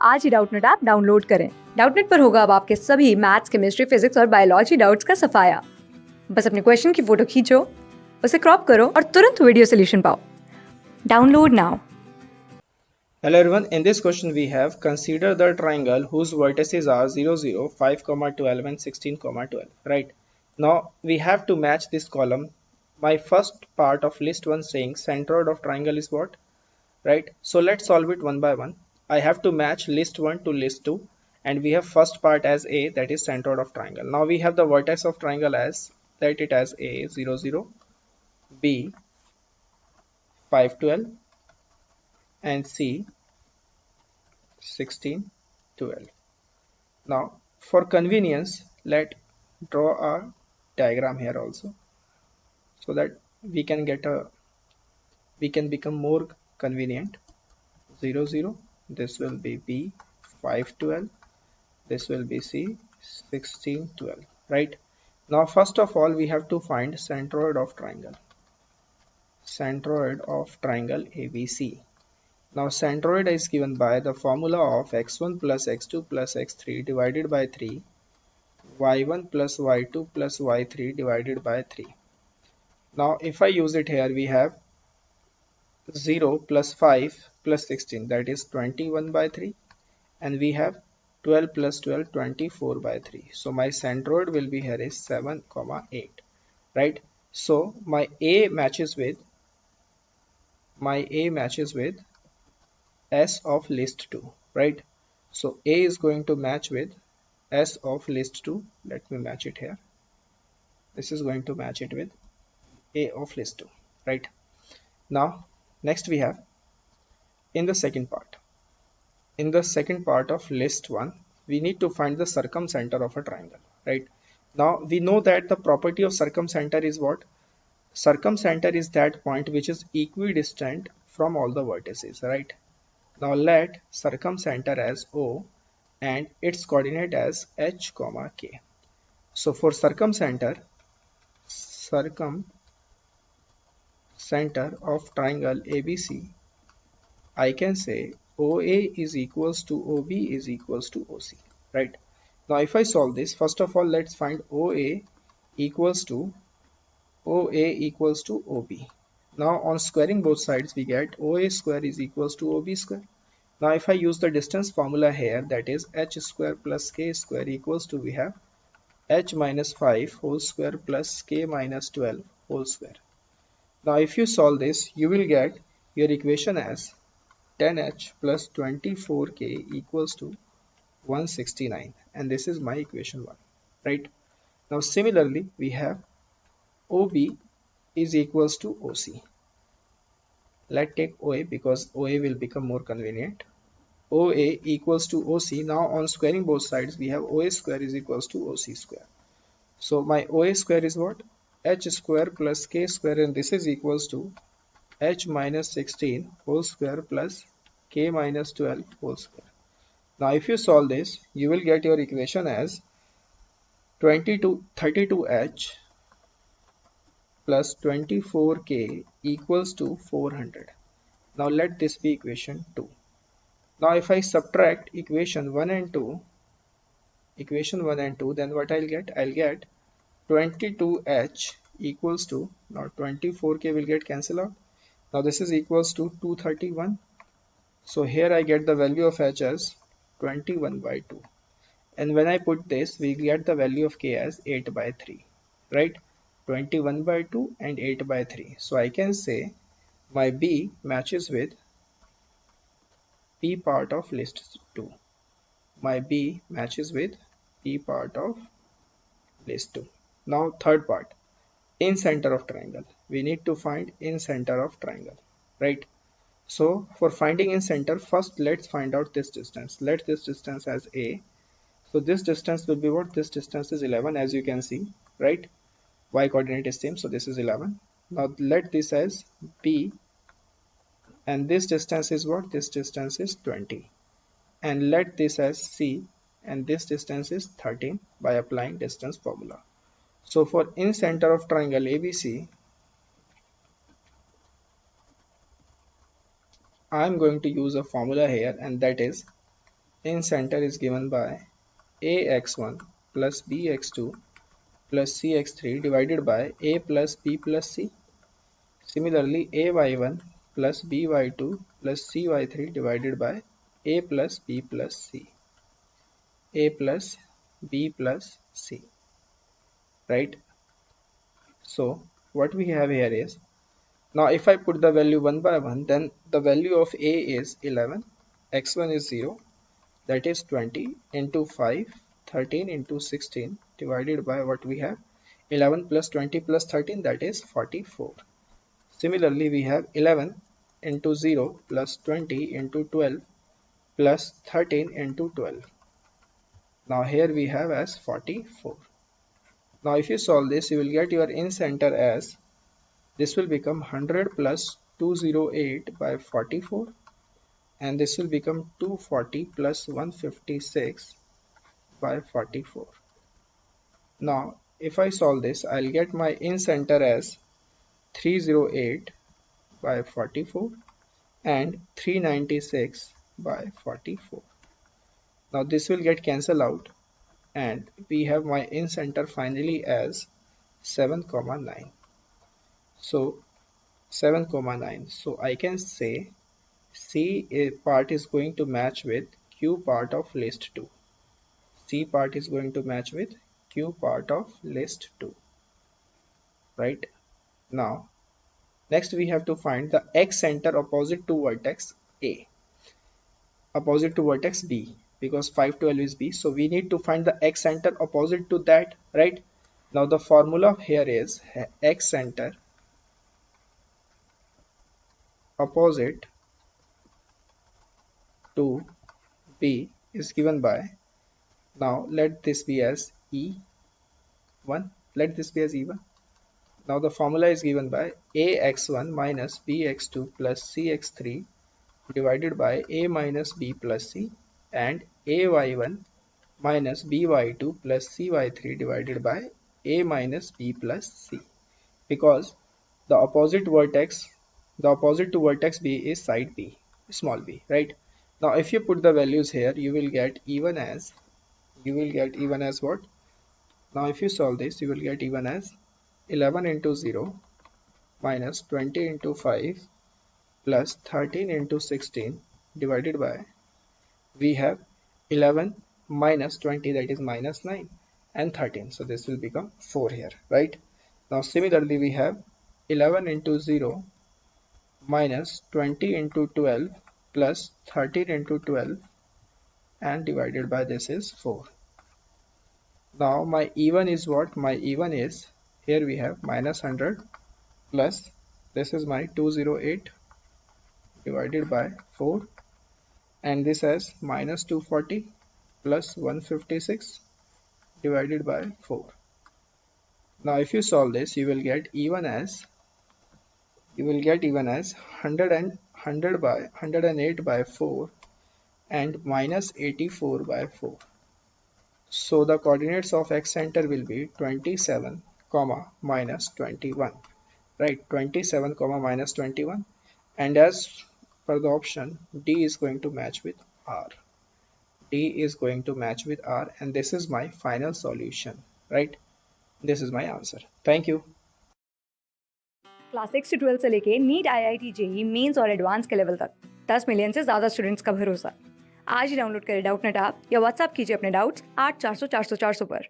आज ही Doubtnut app download करें। Doubtnut पर होगा अब आपके सभी मैथ्स, केमिस्ट्री, फिजिक्स और बायोलॉजी डाउट्स का सफाया। बस अपने क्वेश्चन की फोटो खींचो, उसे क्रॉप करो और तुरंत वीडियो सोल्यूशन पाओ। Download now. Hello everyone, in this question we have consider the triangle whose vertices are 0, 0, 5, 12 and 16, 12, right? Now we have to match this column. My first part of list 1 saying centroid of triangle is what? Right? So let's solve it one by one. I have to match list 1 to list 2 and we have first part as A, that is centroid of triangle. Now we have the vertex of triangle as, write it as A, 0, 0, B, 5, 12 and C, 16, 12. Now for convenience, let draw a diagram here also, so that we can become more convenient. 0, 0, this will be B, 5, 12, this will be C, 16, 12, right? Now first of all we have to find centroid of triangle ABC. Now centroid is given by the formula of x1 plus x2 plus x3 divided by 3, y1 plus y2 plus y3 divided by 3. Now if I use it here, we have 0 plus 5 plus 16, that is 21 by 3, and we have 12 plus 12, 24 by 3. So my centroid will be here is 7, 8, right? So my A matches with S of list 2, right? So A is going to match with S of list 2. Let me match it here. This is going to match it with A of list 2, right? Now next we have in the second part of list 1, we need to find the circumcenter of a triangle, right? Now we know that the property of circumcenter is what? Circumcenter is that point which is equidistant from all the vertices, right? Now let circumcenter as O and its coordinate as h, k. So for circumcenter of triangle ABC, I can say OA is equals to OB is equals to OC, right? Now if I solve this, first of all let's find equals to OB. Now on squaring both sides we get OA square is equals to OB square. Now if I use the distance formula here, that is h square plus k square equals to, we have h minus 5 whole square plus k minus 12 whole square. Now if you solve this, you will get your equation as 10h plus 24k equals to 169, and this is my equation 1, right? Now similarly we have OB is equals to OC. Let's take OA because OA will become more convenient. OA equals to OC. Now on squaring both sides we have OA square is equals to OC square. So my OA square is what? H square plus k square, and this is equals to h minus 16 whole square plus k minus 12 whole square. Now if you solve this, you will get your equation as 32h plus 24k equals to 400. Now let this be equation 2. Now if I subtract equation 1 and 2, then what I'll get? I'll get 22h equals to, now 24k will get cancelled out. Now this is equals to 231. So here I get the value of h as 21 by 2. And when I put this, we get the value of k as 8 by 3, right? 21 by 2 and 8 by 3. So I can say my B matches with P part of list 2. My B matches with P part of list 2. Now third part, in center of triangle. We need to find in center of triangle, right? So for finding in center, first let's find out this distance. Let this distance as A. So this distance will be what? This distance is 11, as you can see, right? Y coordinate is same, so this is 11. Now let this as B, and this distance is what? This distance is 20. And let this as C, and this distance is 13 by applying distance formula. So for in center of triangle ABC, I am going to use a formula here, and that is in center is given by ax1 plus bx2 plus cx3 divided by a plus b plus c. Similarly, ay1 plus by2 plus cy3 divided by a plus b plus c. A plus b plus c, right? So what we have here is, now if I put the value one by one, then the value of a is 11, x1 is 0, that is 20 into 5, 13 into 16 divided by what we have, 11 plus 20 plus 13, that is 44. Similarly, we have 11 into 0 plus 20 into 12 plus 13 into 12. Now here we have as 44. Now if you solve this, you will get your in center as, this will become 100 plus 208 by 44, and this will become 240 plus 156 by 44. Now if I solve this, I'll get my in center as 308 by 44 and 396 by 44. Now this will get cancelled out, and we have my in center finally as 7,9. So 7,9. So I can say C part is going to match with Q part of list 2. C part is going to match with Q part of list 2. Right? Now, next we have to find the X center opposite to vertex A, opposite to vertex B, because 512 is B. So we need to find the X center opposite to that, right? Now the formula here is X center opposite to B is given by, now let this be as E1, let this be as E1. Now the formula is given by ax1 minus bx2 plus cx3 divided by a minus b plus c, and ay1 minus by2 plus cy3 divided by a minus b plus c, because the opposite to vertex B is side B, small b, right? Now if you put the values here, you will get even as what? Now if you solve this, you will get even as 11 into 0 minus 20 into 5 plus 13 into 16 divided by, we have 11 minus 20, that is minus 9, and 13, so this will become 4 here, right? Now similarly, we have 11 into 0 minus 20 into 12 plus 13 into 12 and divided by, this is 4. Now my even is what? My even is, here we have minus 100 plus, this is my 208 divided by 4, and this as minus 240 plus 156 divided by 4. Now if you solve this, you will get even as 100 by 108 by 4 and minus 84 by 4. So the coordinates of X center will be 27 comma minus 21, right? 27 comma minus 21, and as per the option, D is going to match with R. D is going to match with R, and this is my final solution, right? This is my answer. Thank you. Class 6 से 12 से लेके NEET IIT JEE mains और advance के level तक 10 million से ज़्यादा students का भरोसा। आज ही डाउनलोड करें डाउटनेट ऐप या व्हाट्सएप कीजिए अपने डाउट्स 8400 400 400 पर।